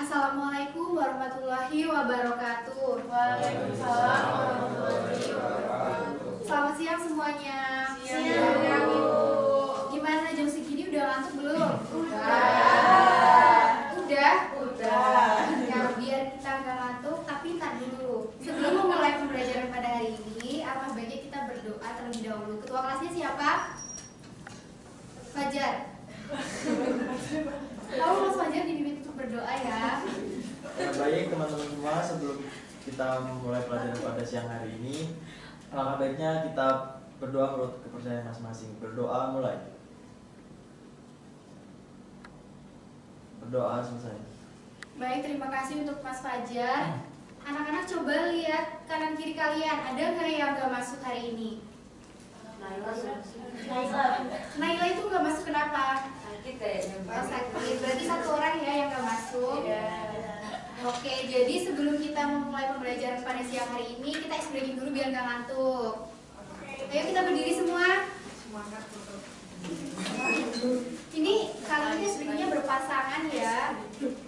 Assalamualaikum warahmatullahi wabarakatuh. Waalaikumsalam warahmatullahi wabarakatuh. Selamat siang semuanya. Siang, Ibu. Gimana jam segini udah ngantuk belum? Udah. Ya, biar kita nggak ngantuk, tapi ntar dulu. Sebelum memulai pembelajaran pada hari ini, apa baiknya kita berdoa terlebih dahulu. Ketua kelasnya siapa? Fajar. Kamu Mas Fajar dibimbing untuk berdoa ya. Baik teman-teman semua, sebelum kita memulai pelajaran pada siang hari ini, alangkah baiknya kita berdoa menurut kepercayaan masing-masing. Berdoa mulai. Berdoa selesai. Baik, terima kasih untuk Mas Fajar. Anak-anak coba lihat kanan kiri kalian, ada nggak yang nggak masuk hari ini? Naila itu nggak masuk kenapa? Oh, sakit. Berarti satu orang ya yang nggak masuk. Oke, jadi sebelum kita memulai pembelajaran pada siang hari ini, kita ice breaking dulu biar nggak ngantuk. Ayo kita berdiri semua. Ini kali ini ice breakingnya berpasangan ya.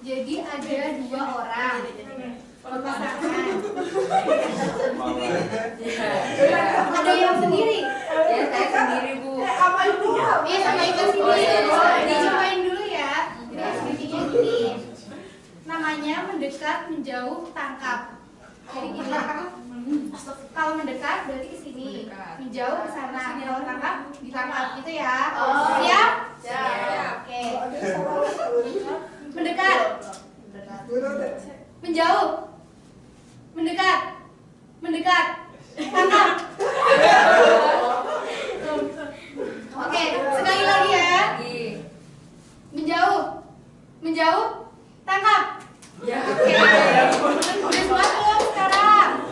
Jadi ada 2 orang berpasangan. Ada yang sendiri? Ya, saya sendiri, Bu. Iya, sama Ika sendiri. Dicobain dulu ya. Jadi ice breakingnya gini. Namanya mendekat, menjauh, tangkap. Jadi gini. Kalau mendekat berarti ke sini. Menjauh ke sana. Kalau tangkap ditangkap gitu ya. Siap? Siap. Oke. Mendekat. Menjauh. Mendekat. Mendekat. Tangkap. Oke, sekali lagi ya. Menjauh. Menjauh. Tangkap. Ya. Oke. Udah semua belum sekarang?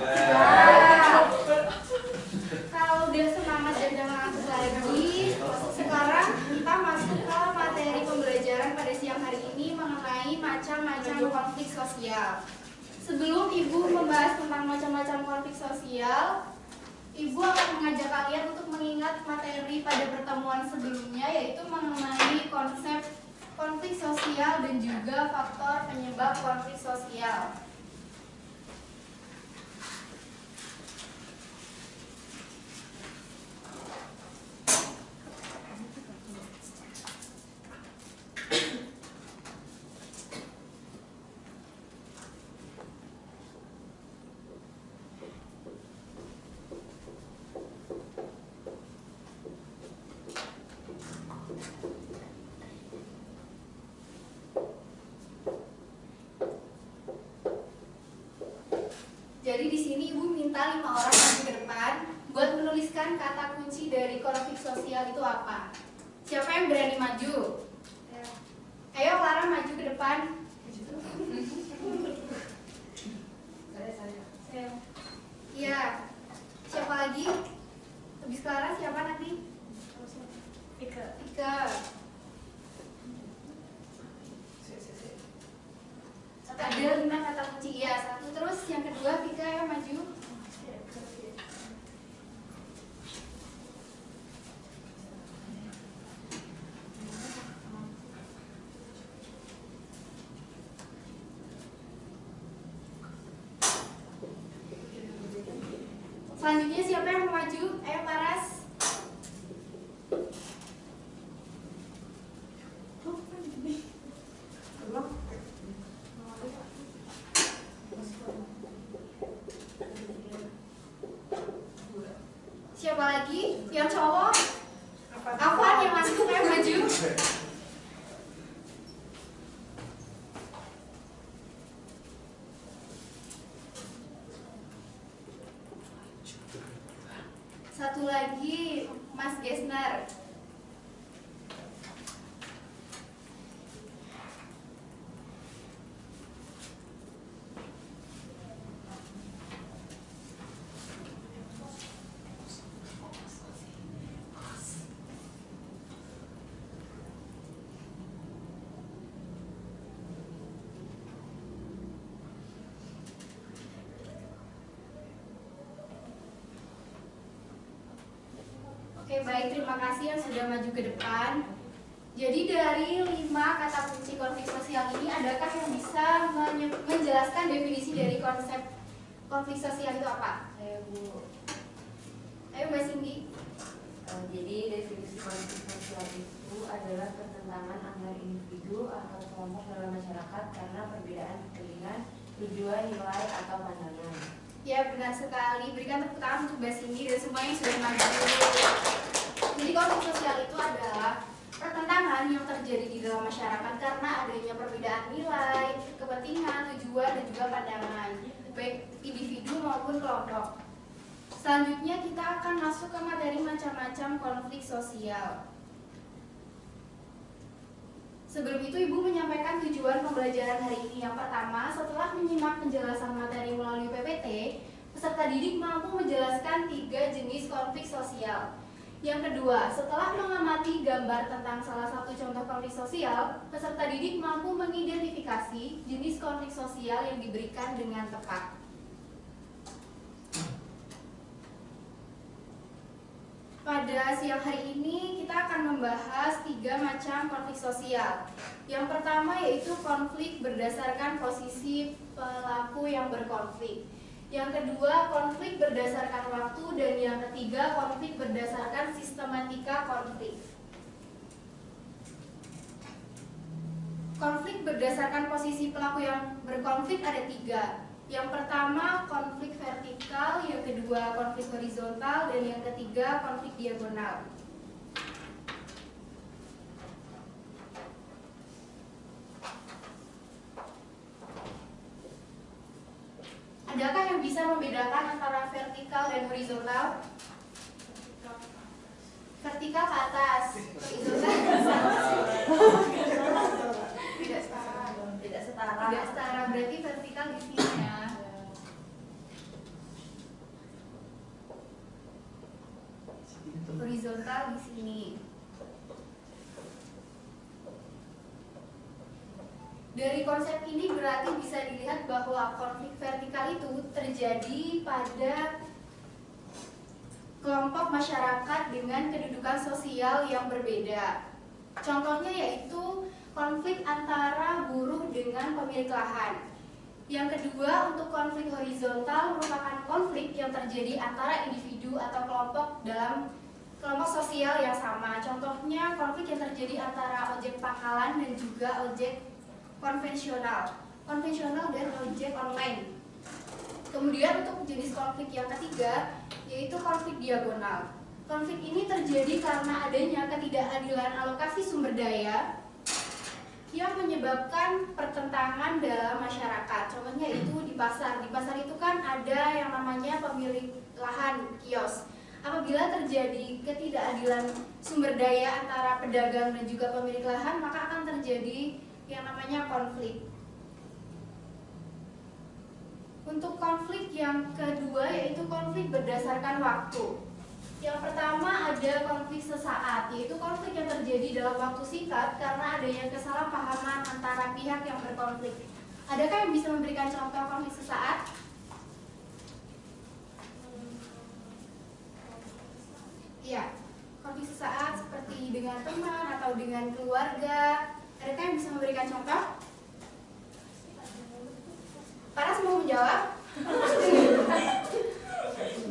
Kalau udah semangat dan udah ngantuk lagi, sekarang kita masuk ke materi pembelajaran pada siang hari ini mengenai macam-macam konflik sosial. Sebelum Ibu membahas tentang macam-macam konflik sosial, Ibu akan mengajak kalian untuk mengingat materi pada pertemuan sebelumnya, yaitu mengenai konsep konflik sosial dan juga faktor penyebab konflik sosial. Jadi di sini Ibu minta 5 orang maju ke depan buat menuliskan kata kunci dari konflik sosial itu apa. Siapa yang berani maju? Ayo Clara maju ke depan. Saya. Iya. Siapa lagi? Habis Clara siapa nanti? Ika. Ada 5 kata kunci ya. 1 terus yang kedua Vika ya maju. Selanjutnya siapa yang mau maju? Ayo Paras. Siapa lagi? Yang cowok? Afwan yang masuk, ayo maju. Satu lagi, Mas Gesner. Oke, baik, terima kasih yang sudah maju ke depan. Jadi dari 5 kata kunci konflik sosial ini, adakah yang bisa menjelaskan definisi dari konsep konflik sosial itu apa? Ayo Bu. Ayo Mbak Cindy. Jadi definisi konflik sosial itu adalah pertentangan antar individu atau kelompok dalam masyarakat karena perbedaan kepentingan, tujuan, nilai, atau pandangan. Ya benar sekali. Berikan tepuk tangan untuk Mbak Cindy dan semua yang sudah maju. Jadi konflik sosial itu adalah pertentangan yang terjadi di dalam masyarakat karena adanya perbedaan nilai, kepentingan, tujuan, dan juga pandangan, baik individu maupun kelompok. Selanjutnya kita akan masuk ke materi macam-macam konflik sosial. Sebelum itu Ibu menyampaikan tujuan pembelajaran hari ini. Yang pertama, setelah menyimak penjelasan materi melalui PPT, peserta didik mampu menjelaskan 3 jenis konflik sosial. Yang kedua, setelah mengamati gambar tentang salah satu contoh konflik sosial, peserta didik mampu mengidentifikasi jenis konflik sosial yang diberikan dengan tepat. Pada siang hari ini kita akan membahas 3 macam konflik sosial. Yang pertama yaitu konflik berdasarkan posisi pelaku yang berkonflik. Yang kedua konflik berdasarkan waktu, dan yang ketiga konflik berdasarkan sistematika konflik. Konflik berdasarkan posisi pelaku yang berkonflik ada 3. Yang pertama konflik vertikal, yang kedua konflik horizontal, dan yang ketiga konflik diagonal. Adakah yang bisa membedakan antara vertikal dan horizontal? Vertikal ke atas, horizontal tidak setara. Tidak setara. Tidak setara, berarti vertikal di sini ya. Horizontal di sini. Dari konsep ini berarti bisa dilihat bahwa konflik vertikal itu terjadi pada kelompok masyarakat dengan kedudukan sosial yang berbeda. Contohnya yaitu konflik antara buruh dengan pemilik lahan. Yang kedua, untuk konflik horizontal merupakan konflik yang terjadi antara individu atau kelompok dalam kelompok sosial yang sama. Contohnya konflik yang terjadi antara ojek pangkalan dan juga ojek konvensional dan ojek online. Kemudian untuk jenis konflik yang ketiga yaitu konflik diagonal. Konflik ini terjadi karena adanya ketidakadilan alokasi sumber daya yang menyebabkan pertentangan dalam masyarakat. Contohnya itu di pasar. Di pasar itu kan ada yang namanya pemilik lahan, kios. Apabila terjadi ketidakadilan sumber daya antara pedagang dan juga pemilik lahan, maka akan terjadi yang namanya konflik. Untuk konflik yang kedua yaitu konflik berdasarkan waktu. Yang pertama ada konflik sesaat, yaitu konflik yang terjadi dalam waktu singkat karena adanya kesalahpahaman antara pihak yang berkonflik. Adakah yang bisa memberikan contoh konflik sesaat? Iya, konflik sesaat seperti dengan teman atau dengan keluarga. Adakah yang bisa memberikan contoh? Paras mau menjawab?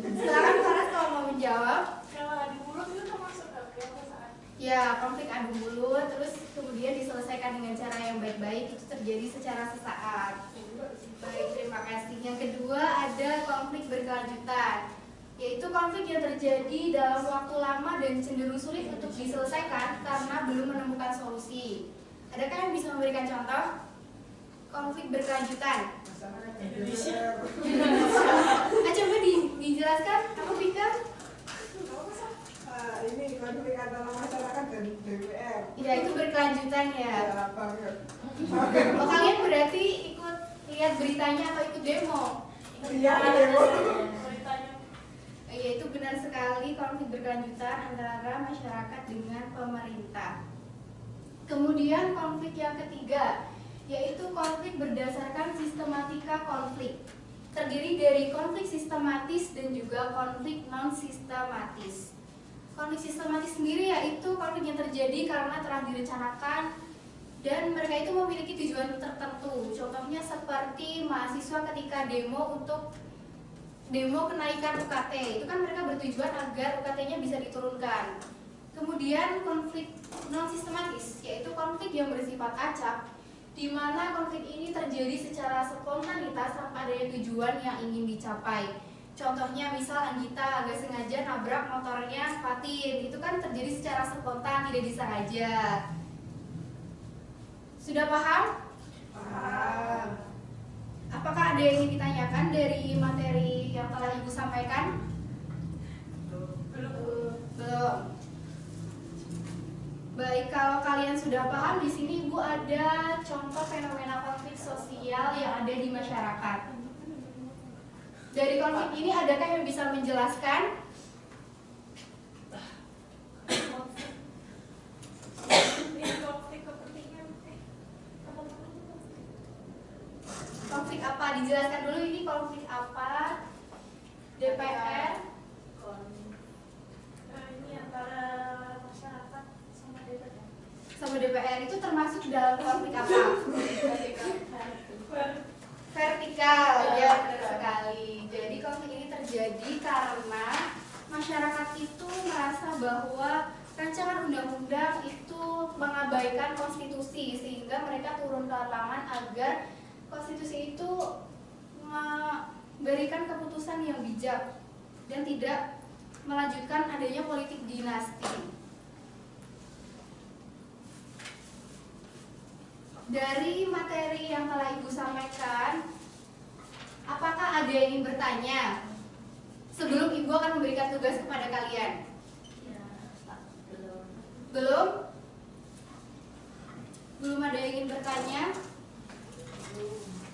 Silakan Paras kalau mau menjawab. Kalau adu mulut itu termasuk konflik sesaat. Ya, konflik adu mulut terus kemudian diselesaikan dengan cara yang baik-baik itu terjadi secara sesaat. Baik, terima kasih. Yang kedua ada konflik berkelanjutan, yaitu konflik yang terjadi dalam waktu lama dan cenderung sulit untuk diselesaikan karena belum menemukan solusi. Adakah yang bisa memberikan contoh konflik berkelanjutan? Coba dijelaskan, aku pikir Ini konflik antara masyarakat dan DPR. ya itu berkelanjutan ya. Oke. Oh, kalian berarti ikut lihat beritanya atau ikut demo? Iya, demo. Ya, itu benar sekali, konflik berkelanjutan antara masyarakat dengan pemerintah. Kemudian konflik yang ketiga yaitu konflik berdasarkan sistematika konflik. Terdiri dari konflik sistematis dan juga konflik non sistematis. Konflik sistematis sendiri yaitu konflik yang terjadi karena telah direncanakan dan mereka itu memiliki tujuan tertentu. Contohnya seperti mahasiswa ketika demo kenaikan UKT. Itu kan mereka bertujuan agar UKT-nya bisa diturunkan. Kemudian konflik non sistematis, yaitu konflik yang bersifat acak, di mana konflik ini terjadi secara spontanitas tanpa adanya tujuan yang ingin dicapai. Contohnya misal Anggita agak sengaja nabrak motornya Fatin, itu kan terjadi secara spontan, tidak disengaja. Sudah paham? Paham. Apakah ada yang ingin ditanyakan dari materi yang telah Ibu sampaikan? Belum. Baik, kalau kalian sudah paham, di sini Ibu ada contoh fenomena konflik sosial yang ada di masyarakat. Dari konflik ini, adakah yang bisa menjelaskan? Konflik apa? Dijelaskan dulu ini konflik apa? DPR? Ini antara masyarakat sama DPR. Sama DPR itu termasuk dalam konflik apa? Vertikal, ya benar sekali. Jadi konflik ini terjadi karena masyarakat itu merasa bahwa rancangan undang-undang itu mengabaikan konstitusi, sehingga mereka turun ke lapangan agar konstitusi itu memberikan keputusan yang bijak dan tidak melanjutkan adanya politik dinasti. Dari materi yang telah Ibu sampaikan, apakah ada yang ingin bertanya sebelum Ibu akan memberikan tugas kepada kalian? Belum? Belum ada yang ingin bertanya?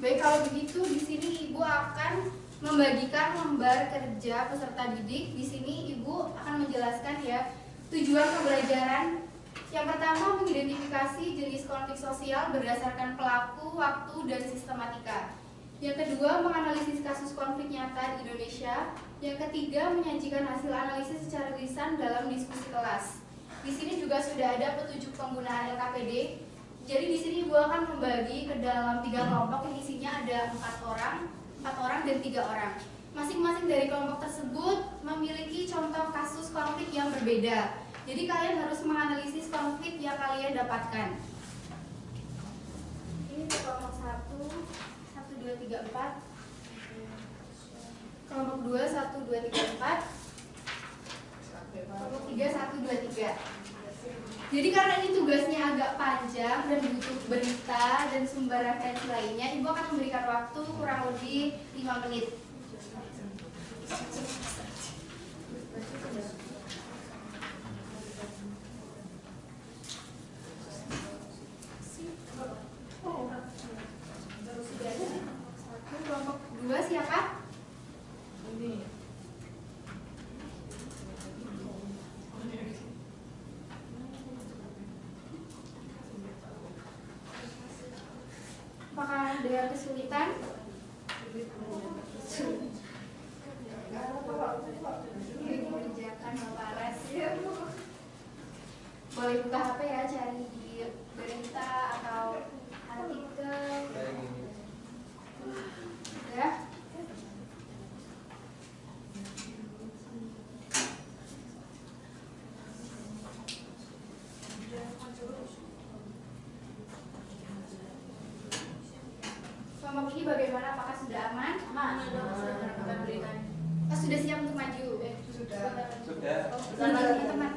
Baik, kalau begitu di sini Ibu akan membagikan lembar kerja peserta didik. Di sini Ibu akan menjelaskan ya tujuan pembelajaran. Yang pertama, mengidentifikasi jenis konflik sosial berdasarkan pelaku, waktu, dan sistematika. Yang kedua, menganalisis kasus konflik nyata di Indonesia. Yang ketiga, menyajikan hasil analisis secara lisan dalam diskusi kelas. Di sini juga sudah ada petunjuk penggunaan LKPD. Jadi di sini Ibu akan membagi ke dalam 3 kelompok yang isinya ada 4 orang dan 3 orang. Masing-masing dari kelompok tersebut memiliki contoh kasus konflik yang berbeda. Jadi kalian harus menganalisis konflik yang kalian dapatkan. Ini kelompok 1, 1, 2, 3, 4. Kelompok 2, 1, 2, 3, 4. Kelompok 3, 1, 2, 3. Jadi karena ini tugasnya agak panjang dan butuh berita dan sumber referensi lainnya, Ibu akan memberikan waktu kurang lebih 5 menit. Kelompok 2 siapa? Ini. Apakah ada kesulitan? Kerjakan Bapak Res. Boleh buka HP ya, cari di berita atau artikel. Ya. Kelompok ini bagaimana? Apakah sudah aman? Aman. Sudah siap untuk maju? Sudah. Sudah. Teman.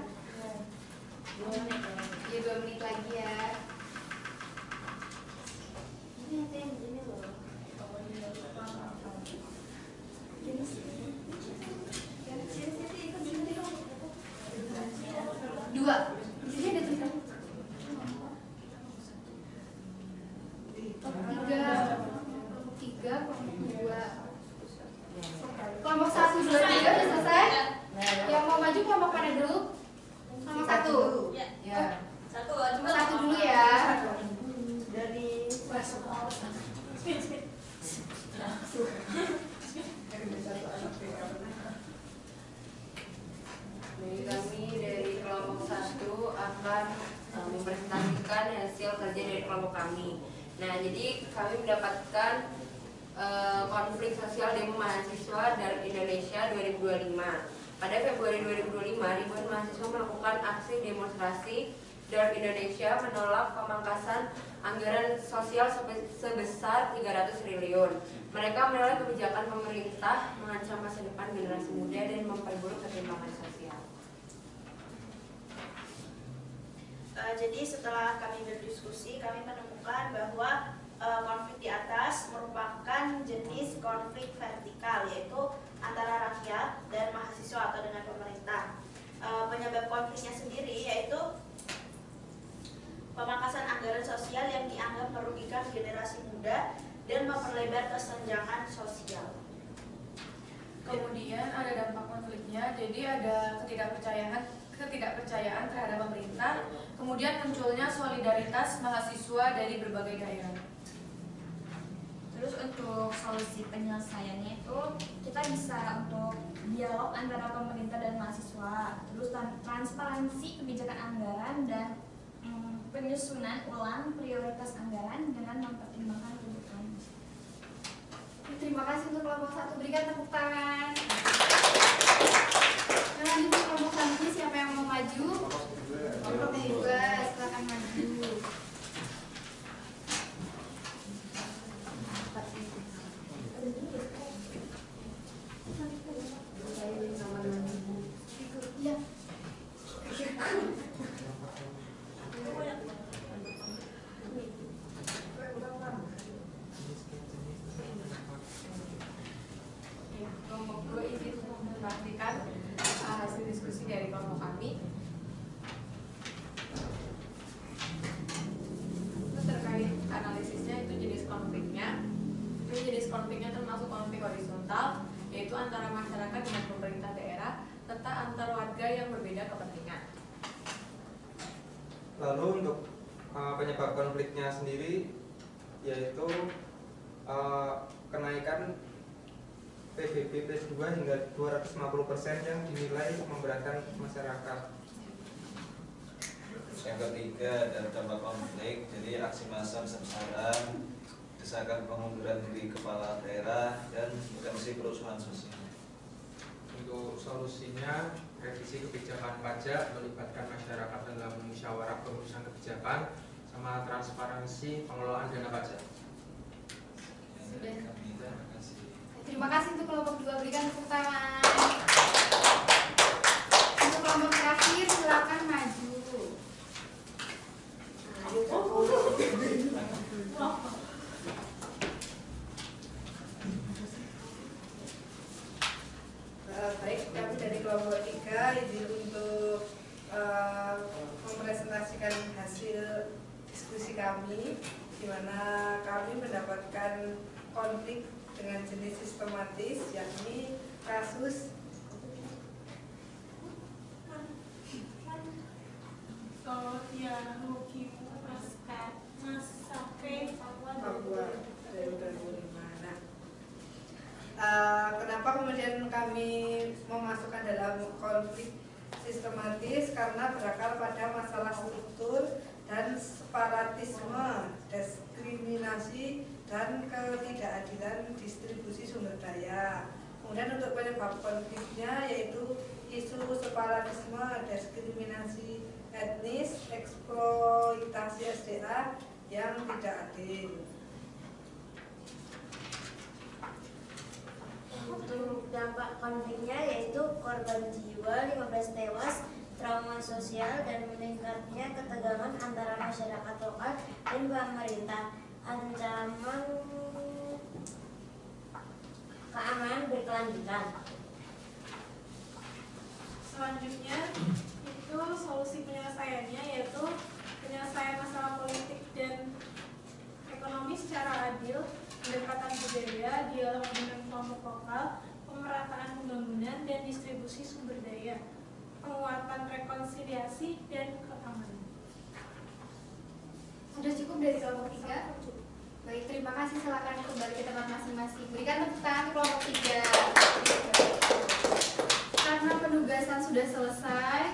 Ya 2 menit lagi ya. Ini loh. 2. Di sini ada tulisan. 3, kelompok 2. Kelompok 1, 2, 3 sudah selesai? Yang mau maju kelompok mana dulu? Kelompok 1. Ya. Kelompok 1 dulu ya. Dari Jadi kami dari kelompok 1 akan mempresentasikan hasil kerja dari kelompok kami. Nah, jadi kami mendapatkan konflik sosial demo mahasiswa dari Indonesia 2025. Pada Februari 2025, ribuan mahasiswa melakukan aksi demonstrasi dari Indonesia menolak pemangkasan anggaran sosial sebesar 300 triliun. Mereka menolak kebijakan pemerintah mengancam masa depan generasi muda dan memperburuk ketimpangan sosial. Jadi setelah kami berdiskusi, kami menemukan bahwa konflik di atas merupakan jenis konflik vertikal, yaitu antara rakyat dan mahasiswa atau dengan pemerintah. Penyebab konfliknya sendiri yaitu pemangkasan anggaran sosial yang dianggap merugikan generasi muda dan memperlebar kesenjangan sosial. Kemudian ada dampak konfliknya, jadi ada ketidakpercayaan terhadap pemerintah, kemudian munculnya solidaritas mahasiswa dari berbagai daerah. Terus untuk solusi penyelesaiannya itu kita bisa untuk dialog antara pemerintah dan mahasiswa, terus transparansi kebijakan anggaran dan penyusunan ulang prioritas anggaran dengan mempertimbangkan kebutuhan. Terima kasih untuk kelompok 1, berikan tepuk tangan. Nah, lanjut ke kelompok selanjutnya, siapa yang mau maju? Kelompok 3, silakan maju. Ya. Kelompok 2 izin memperhatikan hasil diskusi dari kelompok kami. Itu terkait analisisnya itu jenis konfliknya. Itu jenis konfliknya termasuk konflik horizontal, yaitu antara masyarakat dengan pemerintah daerah serta antar warga yang berbeda kepentingan. Lalu untuk penyebab konfliknya sendiri yaitu kenaikan PBB plus 2 hingga 250% yang dinilai memberatkan masyarakat. Yang ketiga adalah dampak konflik, jadi aksi massa besar-besaran, desakan pengunduran diri kepala daerah, dan potensi kerusuhan sosial. Untuk solusinya, revisi kebijakan pajak melibatkan masyarakat dalam musyawarah perurusan kebijakan sama transparansi pengelolaan dana pajak. Sudah. Terima kasih. Terima kasih untuk kelompok 2, berikan tepuk tangan. Untuk kelompok terakhir, silakan maju. Baik, kami dari kelompok 3 izin untuk mempresentasikan hasil diskusi kami, di mana kami mendapatkan konflik dengan jenis sistematis, yakni kasus Papua dari 2005. Nah, kenapa kemudian kami memasukkan dalam konflik sistematis? Karena berakar pada masalah struktur dan separatisme, diskriminasi, dan ketidakadilan distribusi sumber daya. Kemudian untuk penyebab konfliknya yaitu isu separatisme, diskriminasi etnis, eksploitasi SDA yang tidak adil. Untuk dampak konfliknya yaitu korban jiwa 15 tewas, trauma sosial, dan meningkatnya ketegangan antara masyarakat lokal dan pemerintah, ancaman keamanan berkelanjutan. Selanjutnya itu solusi penyelesaiannya yaitu penyelesaian masalah politik dan ekonomi secara adil, pendekatan budaya, dialog dengan kelompok lokal, pemerataan pembangunan dan distribusi sumber daya, penguatan rekonsiliasi dan keamanan. Sudah cukup dari kelompok 3? Baik, terima kasih. Silakan kembali ke tempat masing-masing. Berikan tepuk tangan kelompok 3. Karena penugasan sudah selesai,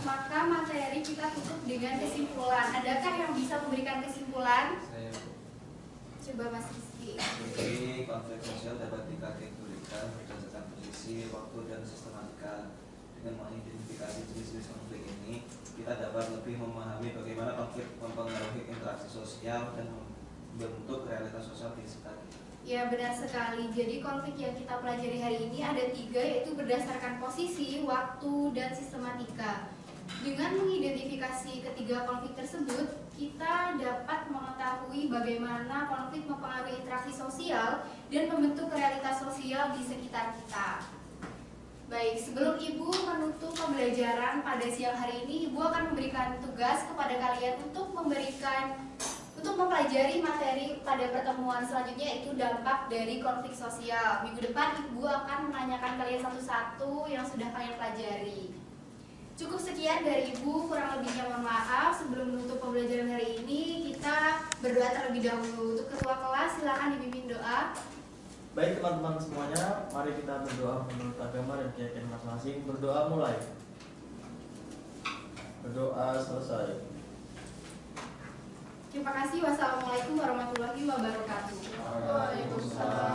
maka materi kita tutup dengan kesimpulan. Adakah yang bisa memberikan kesimpulan? Saya Coba Mas Rizky. Jadi konflik sosial dapat dikategorikan berdasarkan posisi, waktu, dan sistematika. Dengan mengidentifikasi jenis-jenis konflik ini, kita dapat lebih memahami bagaimana konflik mempengaruhi interaksi sosial dan membentuk realitas sosial di sekitar kita. Ya, benar sekali. Jadi konflik yang kita pelajari hari ini ada 3, yaitu berdasarkan posisi, waktu, dan sistematika. Dengan mengidentifikasi ketiga konflik tersebut, kita dapat mengetahui bagaimana konflik mempengaruhi interaksi sosial dan membentuk realitas sosial di sekitar kita. Baik, sebelum Ibu menutup pembelajaran pada siang hari ini, Ibu akan memberikan tugas kepada kalian untuk mempelajari materi pada pertemuan selanjutnya, yaitu dampak dari konflik sosial. Minggu depan Ibu akan menanyakan kalian satu-satu yang sudah kalian pelajari. Cukup sekian dari Ibu, kurang lebihnya mohon maaf. Sebelum menutup pembelajaran hari ini, kita berdoa terlebih dahulu. Untuk ketua kelas, silakan dipimpin doa. Baik teman-teman semuanya, mari kita berdoa menurut agama dan keyakinan masing-masing. Berdoa mulai. Berdoa selesai. Terima kasih. Wassalamualaikum warahmatullahi wabarakatuh. Waalaikumsalam.